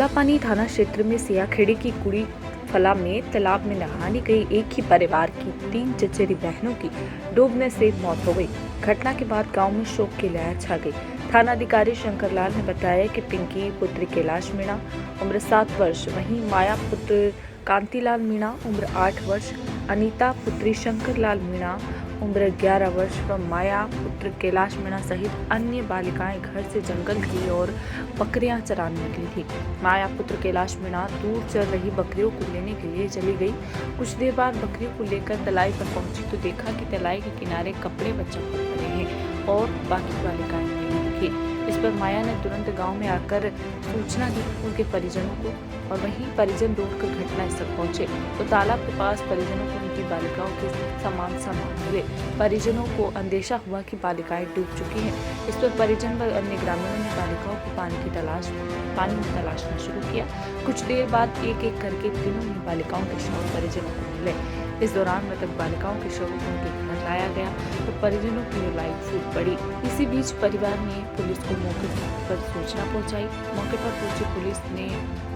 कालापानी थाना क्षेत्र में सियाखेड़ी की कुड़ी फला में तालाब में नहाने गई एक ही परिवार की 3 चचेरी बहनों की डूबने से मौत हो गई। घटना के बाद गांव में शोक की लहर छा गई। थानाधिकारी शंकरलाल ने बताया कि पिंकी पुत्री कैलाश मीणा उम्र 7 वर्ष, वहीं माया पुत्र कांतिलाल मीणा उम्र 8 वर्ष, अनीता पुत्री शंकरलाल मीणा उम्र 11 वर्ष व माया पुत्र कैलाश मीणा सहित अन्य बालिकाएं घर से जंगल की ओर बकरियां चराने निकली थी। माया पुत्र कैलाश मीणा दूर चल रही बकरियों को लेने के लिए चली गई। कुछ देर बाद बकरियों को लेकर तलाई पर पहुंची तो देखा कि तलाई के किनारे कपड़े बच्चों पर पड़े हैं और बाकी बालिकाएं नहीं दिखी। इस पर माया ने तुरंत गांव में आकर सूचना दी उनके परिजनों को और वहीं परिजन दौड़कर घटनास्थल पहुंचे तो तालाब के पास परिजनों को उनकी बालिकाओं के सामान मिले। परिजनों को अंदेशा हुआ कि बालिकाएं डूब चुकी हैं। इस पर परिजन व अन्य ग्रामीणों ने बालिकाओं को पानी में तलाशना शुरू किया। कुछ देर बाद एक एक करके तीनों ही बालिकाओं के शव परिजनों को मिले। इस दौरान मृतक बालिकाओं के शवों को उनके घर लाया गया तो परिजनों की लाइट फूट पड़ी। इसी बीच परिवार ने पुलिस को मौके पर सूचना पहुंचाई। मौके पर पहुंची पुलिस ने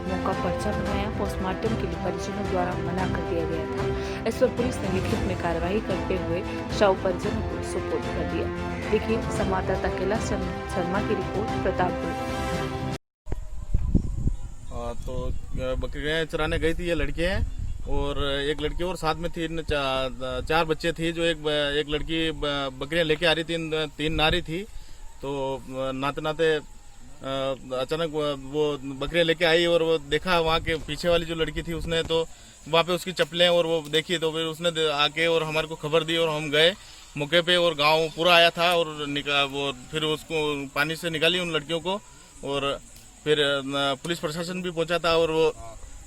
मौका पर्चा बनाया। पोस्टमार्टम के लिए परिजनों द्वारा मना कर दिया गया था। इस पर पुलिस ने लिखित में कार्रवाई करते हुए शव परिजनों को सुपुर्द कर दिया। देखिए संवाददाता कैलाश शर्मा की रिपोर्ट प्रतापपुर। तो बकरियां चराने गई थी ये लड़कियां और एक लड़की और साथ में थी। 4 बच्चे थे। जो एक लड़की बकरियां लेके आ रही थी, 3 नारी थी। तो नाते नाते अचानक वो बकरियां लेके आई और वो देखा वहाँ के पीछे वाली जो लड़की थी उसने तो वहाँ पे उसकी चप्पलें और वो देखी तो फिर उसने आके और हमारे को खबर दी और हम गए मौके पे और गांव पूरा आया था और वो फिर उसको पानी से निकाली उन लड़कियों को और फिर पुलिस प्रशासन भी पहुंचा था और वो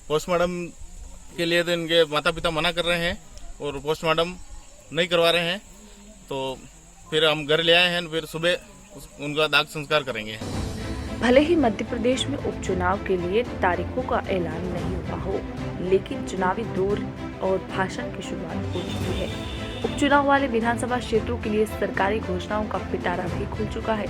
पोस्टमार्टम के लिए तो इनके माता पिता मना कर रहे हैं और पोस्टमार्टम नहीं करवा रहे हैं। तो फिर हम घर ले आए हैं, फिर सुबह उनका दाग संस्कार करेंगे। भले ही मध्य प्रदेश में उपचुनाव के लिए तारीखों का ऐलान नहीं हुआ हो, लेकिन चुनावी दौर और भाषण की शुरुआत हो चुकी है। उपचुनाव वाले विधानसभा क्षेत्रों के लिए सरकारी घोषणाओं का पिटारा भी खुल चुका है।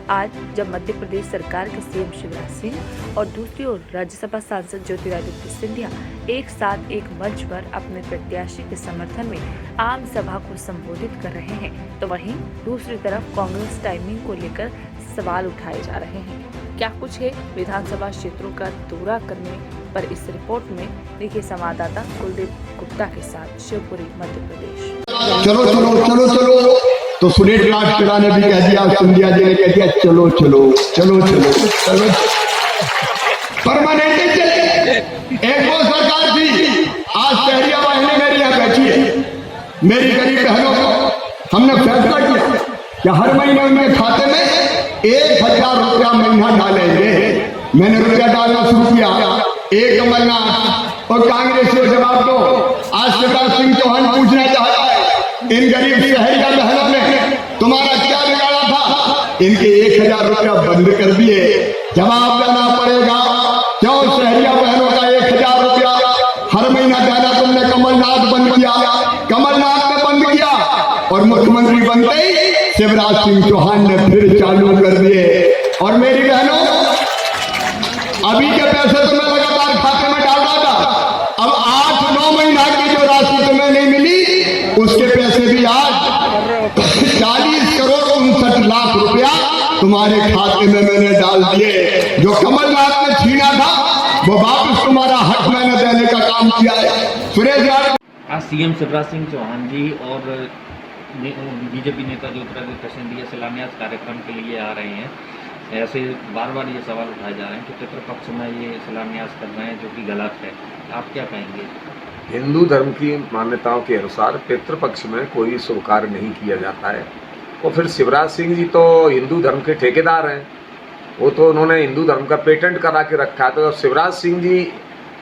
आज जब मध्य प्रदेश सरकार के सीएम शिवराज सिंह और दूसरी ओर राज्यसभा सांसद ज्योतिरादित्य सिंधिया एक साथ एक मंच पर अपने प्रत्याशी के समर्थन में आम सभा को संबोधित कर रहे हैं, तो वहीं दूसरी तरफ कांग्रेस टाइमिंग को लेकर सवाल उठाए जा रहे हैं। क्या कुछ है विधानसभा क्षेत्रों का दौरा करने पर इस रिपोर्ट में देखिए संवाददाता कुलदीप गुप्ता के साथ शिवपुरी मध्य प्रदेश। चलो चलो चलो चलो तो सुनील राजपुरा ने भी कह दिया, सिंधिया जी ने कह दिया चलो चलो चलो चलो चलो परमानेंट चले। एक वो सरकार थी, आज शहरिया बहनें मेरी यहाँ बैठी है। मेरी गरीब बहनों को हमने फैसला किया कि हर महीने उनके खाते में 1000 रुपया महीना डालेंगे। मैंने रुपया डालना शुरू किया। एक कमलनाथ और कांग्रेस से जवाब दो। आज शिवराज सिंह चौहान पूछना चाहता है इन गरीब शहरिया बहनों ने तुम्हारा क्या बिगाड़ा था? इनके 1000 रुपया बंद कर दिए। जवाब देना पड़ेगा क्यों शहरिया बहनों का 1000 रुपया हर महीना देना तुमने कमलनाथ बंद किया। कमलनाथ ने बंद किया और मुख्यमंत्री बनते ही शिवराज सिंह चौहान ने फिर चालू कर दिए। और मेरी बहनों अभी के पैसे तो मैं लगातार खाते में डाल रहा था। अब 8-9 महीना की जो राशि तुम्हें नहीं मिली उसके पैसे भी आज 40 करोड़ 59 लाख रुपया तुम्हारे खाते में मैंने डाल दिए। जो कमलनाथ ने छीना था वो वापस तुम्हारा हक मैंने देने का काम किया है। सुरेश यार आज सीएम शिवराज सिंह चौहान जी और बीजेपी नेता ज्योतिरादित्य सिंधिया शिलान्यास कार्यक्रम के लिए आ रहे हैं। ऐसे बार बार ये सवाल उठाए जा रहे हैं कि पितृपक्ष में ये शिलान्यास कर रहे हैं, जो कि गलत है। आप क्या कहेंगे? हिंदू धर्म की मान्यताओं के अनुसार पितृपक्ष में कोई शुभ कार्य नहीं किया जाता है। और फिर शिवराज सिंह जी तो हिंदू धर्म के ठेकेदार हैं, वो तो उन्होंने हिंदू धर्म का पेटेंट करा के रखा है। तो शिवराज सिंह जी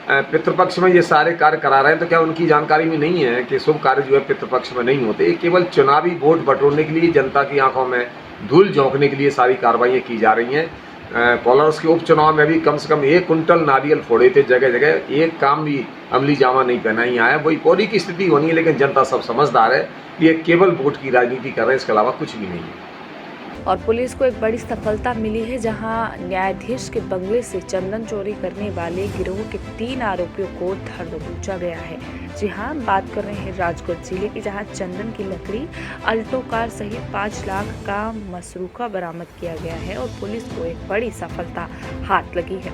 पितृपक्ष में ये सारे कार्य करा रहे हैं तो क्या उनकी जानकारी में नहीं है कि शुभ कार्य जो है पितृपक्ष में नहीं होते? केवल चुनावी वोट बटोरने के लिए, जनता की आंखों में धूल झोंकने के लिए सारी कार्रवाइयाँ की जा रही हैं। कोलारस के उपचुनाव में भी कम से कम 1 कुंटल नारियल फोड़े थे जगह जगह। एक काम भी अमली जामा नहीं पहना ही आया। वही कोरी की स्थिति होनी है, लेकिन जनता सब समझदार है। ये केवल वोट की राजनीति कर रहे हैं, इसके अलावा कुछ भी नहीं है। और पुलिस को एक बड़ी सफलता मिली है, जहां न्यायाधीश के बंगले से चंदन चोरी करने वाले गिरोह के 3 आरोपियों को धर दबोचा गया है। जी हां, बात कर रहे हैं राजगढ़ जिले की, जहां चंदन की लकड़ी, अल्टो कार सहित 5 लाख का मसरूका बरामद किया गया है और पुलिस को एक बड़ी सफलता हाथ लगी है।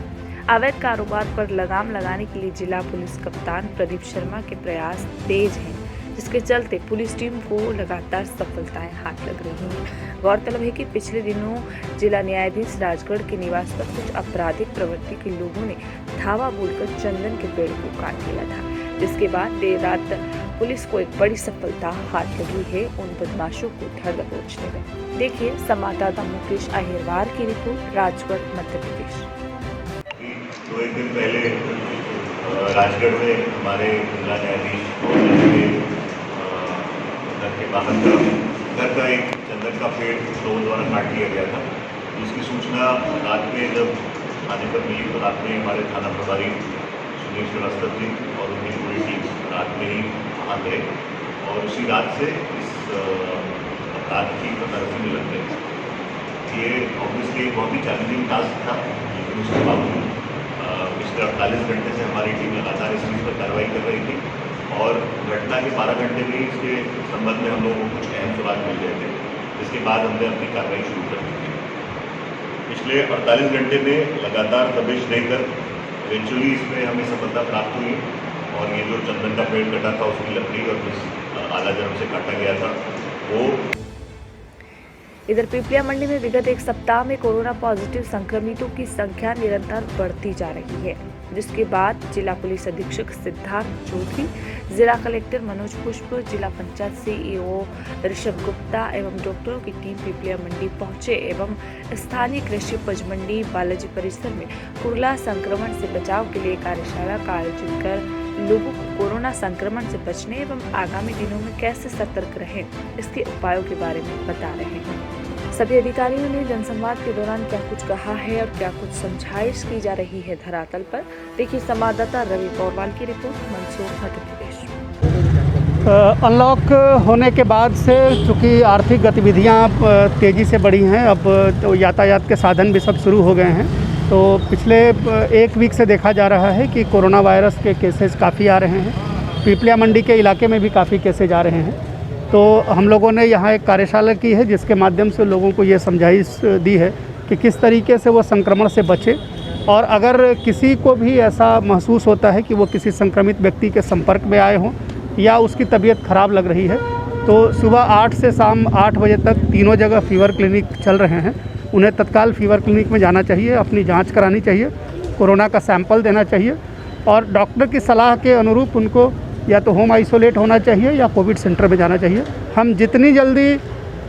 अवैध कारोबार पर लगाम लगाने के लिए जिला पुलिस कप्तान प्रदीप शर्मा के प्रयास तेज हैं, जिसके चलते पुलिस टीम को लगातार सफलताएं हाथ लग रही हैं। गौरतलब है कि पिछले दिनों जिला न्यायाधीश राजगढ़ के निवास पर कुछ आपराधिक प्रवृत्ति के लोगों ने धावा बोलकर चंदन के पेड़ को काट दिया था, जिसके बाद देर रात पुलिस को एक बड़ी सफलता हाथ लगी है उन बदमाशों को धर दबोचने में। देखिए संवाददाता मुकेश अहिरवार की रिपोर्ट, राजगढ़, मध्य प्रदेश। तो एक दिन पहले राजगढ़ में हमारे जिला न्यायाधीश और घर के बाहर का घर का एक चंदन का पेड़ लोगों द्वारा काट दिया गया था। इसकी सूचना रात में जब थाने पर मिली तो रात में हमारे थाना प्रभारी सुनील श्रीवास्तव जी और उनकी पूरी टीम रात में ही वहाँ गए और उसी रात से इस अपराध की प्रदर्शन में लग गए। ये ऑब्वियसली बहुत ही चैलेंजिंग टास्क था, लेकिन उसके बावजूद पिछले 48 घंटे से हमारी टीम लगातार इस चीज़ पर कार्रवाई कर रही थी और घटना के 12 घंटे में इसके संबंध में हम लोगों को कुछ अहम सुराग मिल गए थे, जिसके बाद हमने अपनी कार्रवाई शुरू कर दी थी। पिछले 48 घंटे में लगातार दबिश देकर इवेंचुअली इसमें हमें सफलता प्राप्त हुई और ये जो चंदन का पेड़ कटा था उसकी लकड़ी और जिस आला जन्म से काटा गया था वो। इधर पिपलिया मंडी में विगत एक सप्ताह में कोरोना पॉजिटिव संक्रमितों की संख्या निरंतर बढ़ती जा रही है, जिसके बाद जिला पुलिस अधीक्षक सिद्धार्थ चौधरी, जिला कलेक्टर मनोज पुष्प, जिला पंचायत सीईओ ऋषभ गुप्ता एवं डॉक्टरों की टीम पिपलिया मंडी पहुंचे एवं स्थानीय कृषि उपज मंडी बालाजी परिसर में कुरला संक्रमण से बचाव के लिए कार्यशाला का आयोजन कर लोगों को कोरोना संक्रमण से बचने एवं आगामी दिनों में कैसे सतर्क रहें, इसके उपायों के बारे में बता रहे हैं। सभी अधिकारियों ने जनसंवाद के दौरान क्या कुछ कहा है और क्या कुछ समझाइश की जा रही है धरातल पर, देखिए संवाददाता रवि पौरवाल की रिपोर्ट, मंदसौर, मध्य प्रदेश। अनलॉक होने के बाद से चूँकि आर्थिक गतिविधियाँ तेज़ी से बढ़ी हैं, अब तो यातायात के साधन भी सब शुरू हो गए हैं, तो पिछले 1 वीक से देखा जा रहा है कि कोरोना वायरस के केसेस काफ़ी आ रहे हैं। पिपलिया मंडी के इलाके में भी काफ़ी केसेज आ रहे हैं, तो हम लोगों ने यहाँ एक कार्यशाला की है जिसके माध्यम से लोगों को ये समझाइश दी है कि किस तरीके से वो संक्रमण से बचे, और अगर किसी को भी ऐसा महसूस होता है कि वो किसी संक्रमित व्यक्ति के संपर्क में आए हों या उसकी तबीयत ख़राब लग रही है, तो सुबह 8 से शाम 8 बजे तक तीनों जगह फीवर क्लिनिक चल रहे हैं। उन्हें तत्काल फीवर क्लिनिक में जाना चाहिए, अपनी जांच करानी चाहिए, कोरोना का सैंपल देना चाहिए और डॉक्टर की सलाह के अनुरूप उनको या तो होम आइसोलेट होना चाहिए या कोविड सेंटर में जाना चाहिए। हम जितनी जल्दी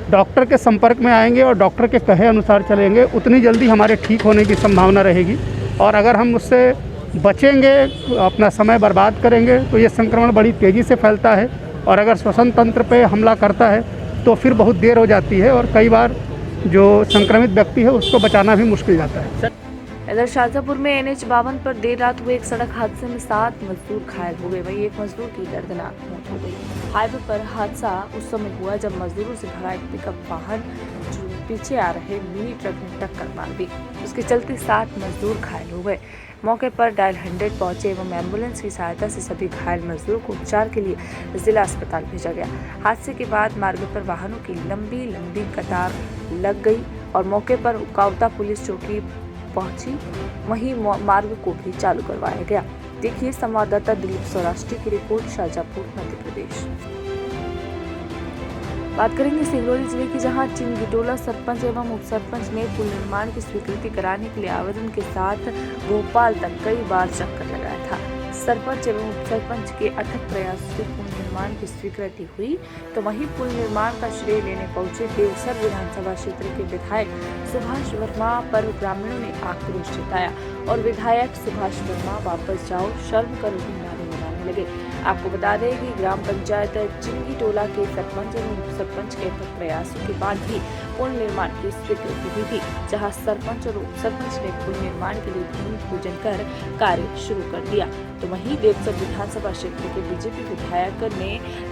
डॉक्टर के संपर्क में आएंगे और डॉक्टर के कहे अनुसार चलेंगे, उतनी जल्दी हमारे ठीक होने की संभावना रहेगी। और अगर हम उससे बचेंगे, अपना समय बर्बाद करेंगे, तो ये संक्रमण बड़ी तेज़ी से फैलता है और अगर श्वसन तंत्र पे हमला करता है तो फिर बहुत देर हो जाती है और कई बार जो संक्रमित व्यक्ति है उसको बचाना भी मुश्किल जाता है। इधर शाजापुर में NH 52 पर देर रात हुए एक सड़क हादसे में 7 मजदूर घायल हो गए, वहीं एक मजदूर की दर्दनाक मौत हो गई। हाईवे पर हादसा उस समय हुआ जब मजदूरों से भरा एक पिकअप वाहन जो पीछे आ रहे मिनी ट्रक ने टक्कर मार दी, उसके चलते 7 मजदूर घायल हो गए। मौके पर डायल 100 पहुंचे एवं एम्बुलेंस की सहायता से सभी घायल मजदूरों को उपचार के लिए जिला अस्पताल भेजा गया। हादसे के बाद मार्ग पर वाहनों की लंबी कतार लग गई और मौके पर उकावता पुलिस चौकी पहुंची, वहीं मार्ग को भी चालू करवाया गया। देखिए संवाददाता दिलीप सौराष्ट्री की रिपोर्ट, शाजापुर, मध्य प्रदेश। बात करेंगे सिंगरौली जिले की, जहां चिंगिटोला सरपंच एवं उप सरपंच ने पुल निर्माण की स्वीकृति कराने के लिए आवेदन के साथ भोपाल तक कई बार चक्कर लगाया था। सरपंच एवं उप सरपंच के अथक प्रयासों से पुल निर्माण की स्वीकृति हुई, तो वहीं पुल निर्माण का श्रेय लेने पहुंचे देवसर विधानसभा क्षेत्र के विधायक सुभाष वर्मा पर ग्रामीणों ने आक्रोश जताया और विधायक सुभाष वर्मा वापस जाओ, शर्म करो की नारे लगाने लगे। आपको बता दें कि ग्राम पंचायत चिंगिटोला के सरपंच एवं उप सरपंच के अथक प्रयासों के बाद ही पुल निर्माण की स्वीकृति हुई थी, जहां सरपंच और उप सरपंच ने पुल निर्माण के लिए भूमि पूजन कर कार्य शुरू कर दिया, तो वहीं देवसर विधानसभा क्षेत्र के बीजेपी विधायक ने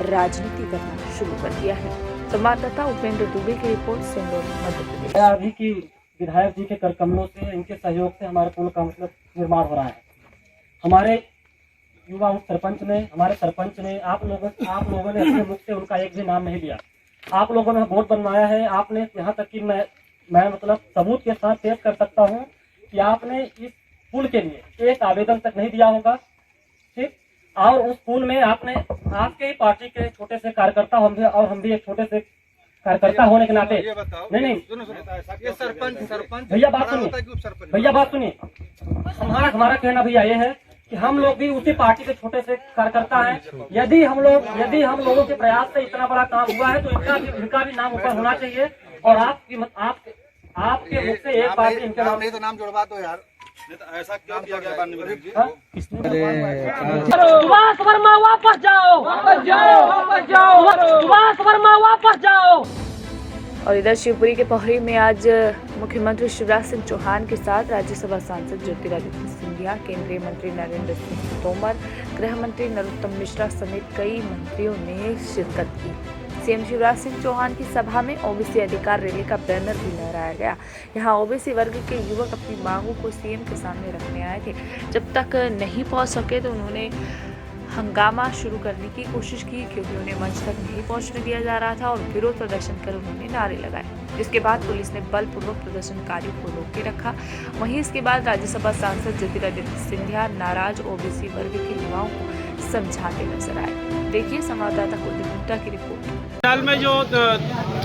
राजनीति करना शुरू कर दिया है। संवाददाता उपेंद्र दुबे की रिपोर्ट सिंदौर मध्य प्रदेश। अभी की विधायक जी के कर कमलों से, इनके सहयोग से हमारे पुल का मतलब निर्माण हो रहा है। हमारे युवा सरपंच ने, हमारे सरपंच ने, आप लोगों ने अपने मुख से उनका एक भी नाम नहीं लिया। आप लोगों ने वोट बनवाया है। आपने यहाँ तक कि मैं मतलब सबूत के साथ पेश कर सकता हूँ कि आपने इस पुल के लिए एक आवेदन तक नहीं दिया होगा, ठीक। और उस पुल में आपने, आपके ही पार्टी के छोटे से कार्यकर्ता हम भी एक छोटे से कार्यकर्ता होने के नाते, नहीं ये सरपंच भैया बात सुनिए, हमारा कहना भैया ये है कि हम लोग भी उसी पार्टी के छोटे से कार्यकर्ता हैं। यदि हम लोगों के प्रयास से इतना बड़ा काम हुआ है तो इनका भी नाम ऊपर होना चाहिए। और आपके मुख से एक बार इनका नाम नहीं तो नाम जुड़वा दो यार, ऐसा क्यों किया गया? सुभाष वर्मा वापस जाओ, वापस जाओ, वापस जाओ, सुभाष वर्मा वापस जाओ। और इधर शिवपुरी के पोहरी में आज मुख्यमंत्री शिवराज सिंह चौहान के साथ राज्यसभा सांसद ज्योतिरादित्य सिंधिया, केंद्रीय मंत्री नरेंद्र सिंह तोमर, गृह मंत्री नरोत्तम मिश्रा समेत कई मंत्रियों ने शिरकत की। सीएम शिवराज सिंह चौहान की सभा में ओबीसी अधिकार रैली का बैनर भी लहराया गया। यहां ओबीसी वर्ग के युवक अपनी मांगों को सीएम के सामने रखने आए थे। जब तक नहीं पहुंच सके तो उन्होंने हंगामा शुरू करने की कोशिश की, क्योंकि उन्हें मंच तक नहीं पहुंचने दिया जा रहा था और विरोध प्रदर्शन कर उन्होंने नारे लगाए, जिसके बाद पुलिस ने बलपूर्वक प्रदर्शनकारियों को रोक के रखा। वहीं इसके बाद राज्यसभा सांसद ज्योतिरादित्य सिंधिया नाराज ओबीसी वर्ग के युवाओं को समझाते नजर आए। देखिए संवाददाता कुलदीप गुप्ता की रिपोर्ट। हाल में जो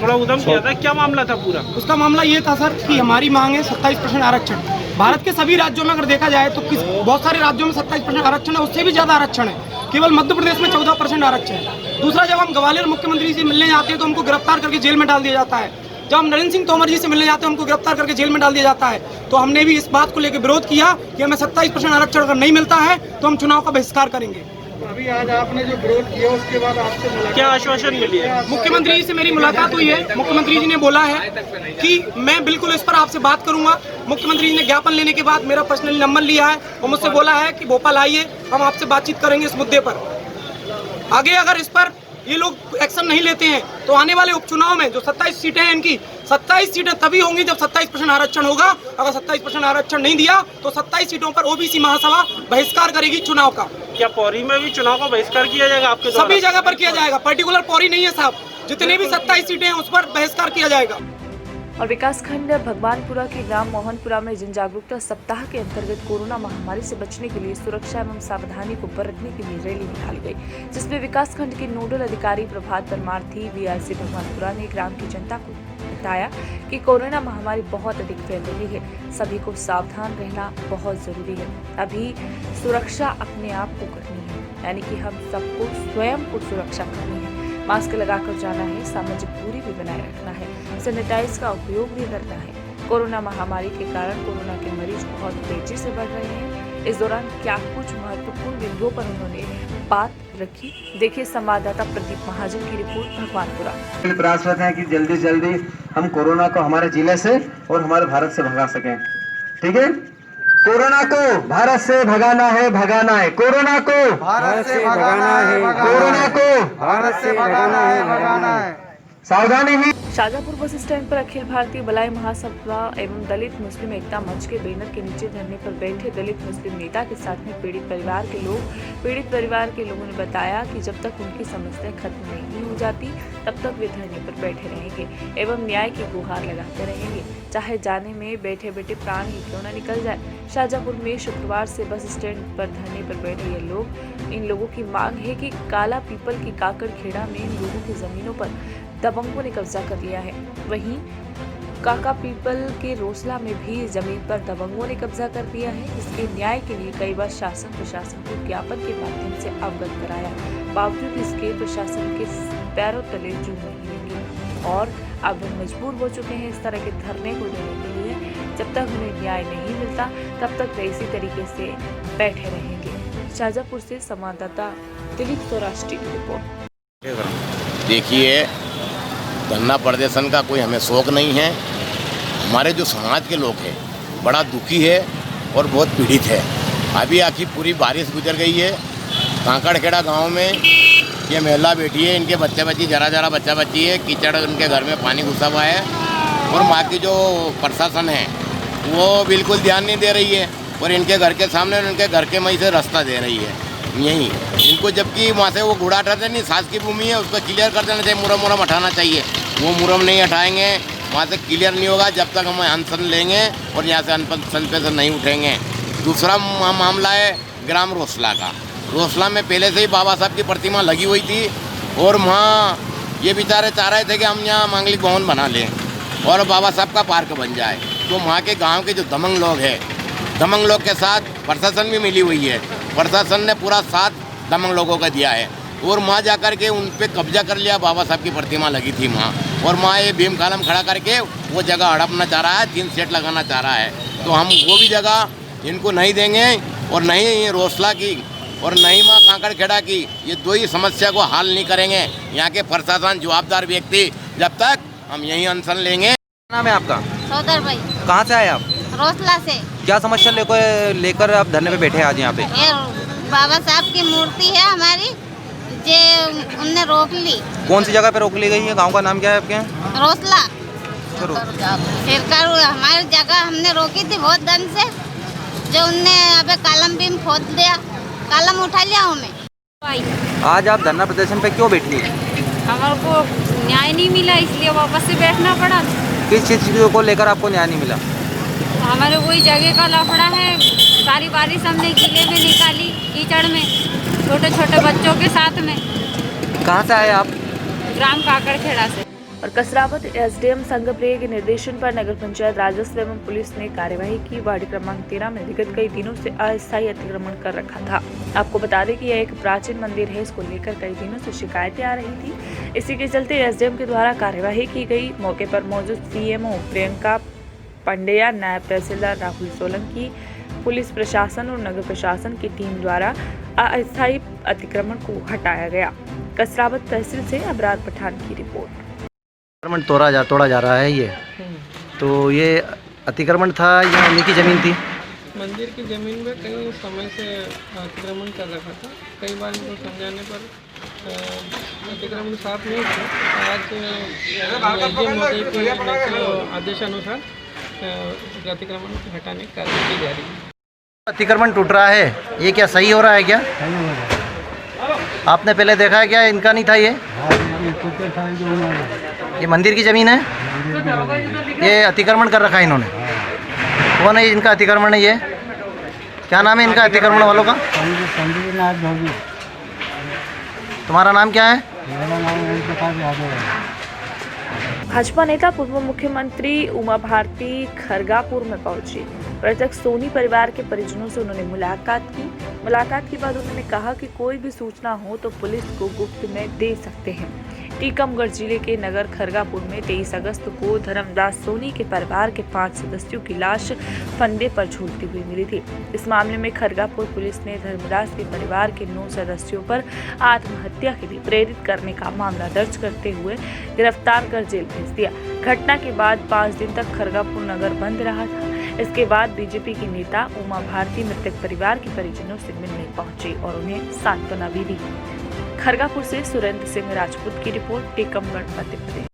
थोड़ा उद्यम किया था, क्या मामला था पूरा? उसका मामला ये था सर कि हमारी मांग है 27% आरक्षण। भारत के सभी राज्यों में अगर देखा जाए तो बहुत सारे राज्यों में 27% आरक्षण है, उससे भी ज्यादा आरक्षण है। केवल मध्य प्रदेश में 14% आरक्षण है। दूसरा, जब हम ग्वालियर मुख्यमंत्री से मिलने जाते हैं तो हमको गिरफ्तार करके जेल में डाल दिया जाता है। जब हम नरेंद्र सिंह तोमर जी से मिलने जाते हैं उनको गिरफ्तार करके जेल में डाल दिया जाता है। तो हमने भी इस बात को लेकर विरोध किया कि हमें 27% आरक्षण अगर नहीं मिलता है तो हम चुनाव का बहिष्कार करेंगे। अभी आज आपने जो विरोध किया उसके बाद आपसे क्या आश्वासन मिली है? मुख्यमंत्री जी से मेरी मुलाकात हुई है। मुख्यमंत्री जी ने बोला है कि मैं बिल्कुल इस पर आपसे बात करूंगा। मुख्यमंत्री जी ने ज्ञापन लेने के बाद मेरा पर्सनली नंबर लिया है और मुझसे बोला है कि भोपाल आइए, हम आपसे बातचीत करेंगे इस मुद्दे पर। आगे अगर इस पर ये लोग एक्शन नहीं लेते हैं तो आने वाले उपचुनाव में जो 27 सीटें हैं, इनकी 27 सीटें तभी होंगी जब 27% आरक्षण होगा। अगर 27% आरक्षण नहीं दिया तो 27 सीटों पर ओबीसी महासभा बहिष्कार करेगी चुनाव का। क्या पौरी में भी चुनाव का बहिष्कार किया जाएगा आपके द्वारा? सभी जगह पर किया जाएगा, पर्टिकुलर पौरी नहीं है साहब। जितने भी 27 सीटें हैं उस पर बहिष्कार किया जाएगा। और विकासखंड भगवानपुरा के ग्राम मोहनपुरा में जन जागरूकता सप्ताह के अंतर्गत कोरोना महामारी से बचने के लिए सुरक्षा एवं सावधानी को बरतने के लिए रैली निकाली गई, जिसमें विकासखंड के नोडल अधिकारी प्रभात परमार थी। वीआरसी भगवानपुरा ने ग्राम की जनता को बताया कि कोरोना महामारी बहुत अधिक फैल रही है, सभी को सावधान रहना बहुत जरूरी है। अभी सुरक्षा अपने आप को करनी है, यानी कि हम सबको स्वयं को सुरक्षा करनी है। मास्क लगाकर जाना है, सामाजिक दूरी भी बनाए रखना है, सैनिटाइज का उपयोग भी करना है। कोरोना महामारी के कारण कोरोना के मरीज बहुत तेजी से बढ़ रहे हैं। इस दौरान क्या कुछ महत्वपूर्ण बिंदुओं पर उन्होंने बात रखी, देखिए संवाददाता प्रदीप महाजन की रिपोर्ट भगवानपुरा। प्रयासरत है कि जल्दी से जल्दी हम कोरोना को हमारे जिले से और हमारे भारत से भगा सकें। ठीक है, कोरोना को भारत से भगाना है, भगाना है। कोरोना को भारत से भगाना है, कोरोना को भारत से भगाना है, भगाना है। सावधानी ही। शाजापुर बस स्टैंड पर अखिल भारतीय बलाई महासभा एवं दलित मुस्लिम एकता मंच के बैनर के नीचे धरने पर बैठे दलित मुस्लिम नेता के साथ में पीड़ित परिवार के लोगों ने बताया कि जब तक उनकी समस्या खत्म नहीं हो जाती तब तक वे धरने पर बैठे रहेंगे एवं न्याय की गुहार लगाते रहेंगे, चाहे जाने में बैठे बैठे प्राण ही क्यों न निकल जाए। शाजापुर में शुक्रवार से बस स्टैंड पर धरने पर बैठे ये लोग, इन लोगों की मांग है कि काला पीपल की काकड़ खेड़ा में इन लोगों की जमीनों पर दबंगों ने कब्जा कर लिया है। वहीं काका पीपल के रोसला में भी जमीन पर दबंगों ने कब्जा कर लिया है। इसके न्याय के लिए कई बार शासन प्रशासन को ज्ञापन के माध्यम से अवगत कराया, बावजूद इसके प्रशासन के पैरों तले जू नहीं लगी और अब हम मजबूर हो चुके हैं इस तरह के धरने को देने के लिए। जब तक उन्हें न्याय नहीं मिलता तब तक वे इसी तरीके से बैठे रहेंगे। शाजापुर से संवाददाता दिलीप सौराष्ट्री की रिपोर्ट। देखिए, धरना प्रदर्शन का कोई हमें शौक नहीं है। हमारे जो समाज के लोग हैं बड़ा दुखी है और बहुत पीड़ित है। अभी आखिर पूरी बारिश गुजर गई है। काकड़खेड़ा गांव में ये महिला बैठी है, इनके बच्चे बच्ची जरा बच्चा बच्ची है, कीचड़ उनके घर में पानी घुसा हुआ है और वहाँ की जो प्रशासन है वो बिल्कुल ध्यान नहीं दे रही है और इनके घर के सामने उनके घर के मई से रास्ता दे रही है यहीं इनको, जबकि वहाँ से वो कूड़ा हटाते नहीं, सास की भूमि है उसको क्लियर कर देना चाहिए, मुरम हटाना चाहिए। वो मुरम नहीं हटाएंगे, वहाँ से क्लियर नहीं होगा जब तक हम अनशन लेंगे और यहाँ से अनशन पे से नहीं उठेंगे। दूसरा मामला है ग्राम रोसला का। रोसला में पहले से ही बाबा साहब की प्रतिमा लगी हुई थी और वहाँ ये बेचारे चाह रहे थे कि हम यहाँ मांगलिक भवन बना लें और बाबा साहब का पार्क बन जाए। तो वहाँ के गांव के जो दमंग लोग हैं, दमंग लोग के साथ प्रशासन भी मिली हुई है, प्रशासन ने पूरा साथ दमंग लोगों का दिया है और वहाँ जा कर के उन पर कब्जा कर लिया। बाबा साहब की प्रतिमा लगी थी वहाँ और वहाँ ये भीम कालम खड़ा करके वो जगह हड़पना चाह रहा है, 3 सेट लगाना चाह रहा है। तो हम वो भी जगह इनको नहीं देंगे और नहीं ये रोसला की और नहीं माँ कांकड़ खेड़ा की, ये 2 ही समस्या को हल नहीं करेंगे यहाँ के प्रशासन जवाबदार व्यक्ति जब तक हम यहीं अनशन लेंगे। नाम है आपका? सौदर भाई। कहाँ से आए आप? रोसला से। क्या समस्या लेकर आप धरने पे बैठे हैं आज यहाँ पे? ये बाबा साहब की मूर्ति है हमारी, जे उनने रोक ली। कौन सी जगह पे रोक ली गई है? गांव का नाम क्या है आपके? रोसला। फिर हमारी जगह हमने रोकी थी बहुत दिन से, जो उनने अबे कालम भी खोद दिया, कालम उठा लिया हमें। आज आप धरना प्रदर्शन पे क्यों बैठी? हमारे को न्याय नहीं मिला इसलिए वापस से बैठना पड़ा। किस चीज़ को लेकर आपको न्याय नहीं मिला? हमारे कोई जगह का लफड़ा है, सारी बारिश हमने गीले में निकाली, कीचड़ में, छोटे छोटे बच्चों के साथ में। कहाँ से आए आप? ग्राम काकड़ खेड़ा से। और कसरावत एसडीएम संगप्रिय के निर्देशन पर नगर पंचायत राजस्व एवं पुलिस ने कार्यवाही की। वार्ड क्रमांक 13 में विगत कई दिनों से अस्थायी अतिक्रमण कर रखा था। आपको बता दें कि यह एक प्राचीन मंदिर है, इसको लेकर कई दिनों से शिकायतें आ रही थी। इसी के चलते एसडीएम के द्वारा कार्यवाही की गई। मौके पर मौजूद सीएमओ प्रियंका पंड्या, नायब तहसीलदार राहुल सोलंकी, पुलिस प्रशासन और नगर प्रशासन की टीम द्वारा अस्थायी अतिक्रमण को हटाया गया। कसरावत तहसील से अबरार पठान की रिपोर्ट। अतिक्रमण तोड़ा जा रहा है ये, तो ये अतिक्रमण था या उन्हीं की ज़मीन थी? मंदिर की ज़मीन में कई समय से अतिक्रमण कर रखा था। कई बार इनको समझाने पर अतिक्रमण साफ नहीं था। आज के आदेशानुसार अतिक्रमण हटाने की कार्रवाई की जा रही है। अतिक्रमण टूट रहा है, ये क्या सही हो रहा है क्या? आपने पहले देखा है क्या? इनका नहीं था ये मंदिर की ज़मीन है, ये अतिक्रमण कर रखा है इन्होंने। कौन है इनका अतिक्रमण है? ये क्या नाम है इनका अतिक्रमण वालों का? तुम्हारा नाम क्या है? मेरा नाम भाजपा नेता पूर्व मुख्यमंत्री उमा भारती खरगापुर में पहुंची। मृतक सोनी परिवार के परिजनों से उन्होंने मुलाकात की। मुलाकात के बाद उन्होंने कहा कि कोई भी सूचना हो तो पुलिस को गुप्त में दे सकते हैं। टीकमगढ़ जिले के नगर खरगापुर में 23 अगस्त को धर्मदास सोनी के परिवार के 5 सदस्यों की लाश फंदे पर झूलती हुई मिली थी। इस मामले में खरगापुर पुलिस ने धर्मदास के परिवार के 9 सदस्यों पर आत्महत्या के लिए प्रेरित करने का मामला दर्ज करते हुए गिरफ्तार कर जेल भेज दिया। घटना के बाद 5 दिन तक खरगापुर नगर बंद रहा था। इसके बाद बीजेपी की नेता उमा भारती मृतक परिवार के परिजनों से मिलने पहुंची और उन्हें सांत्वना भी दी। खरगापुर से सुरेंद्र सिंह राजपूत की रिपोर्ट, टीकमगढ़, मध्य प्रदेश।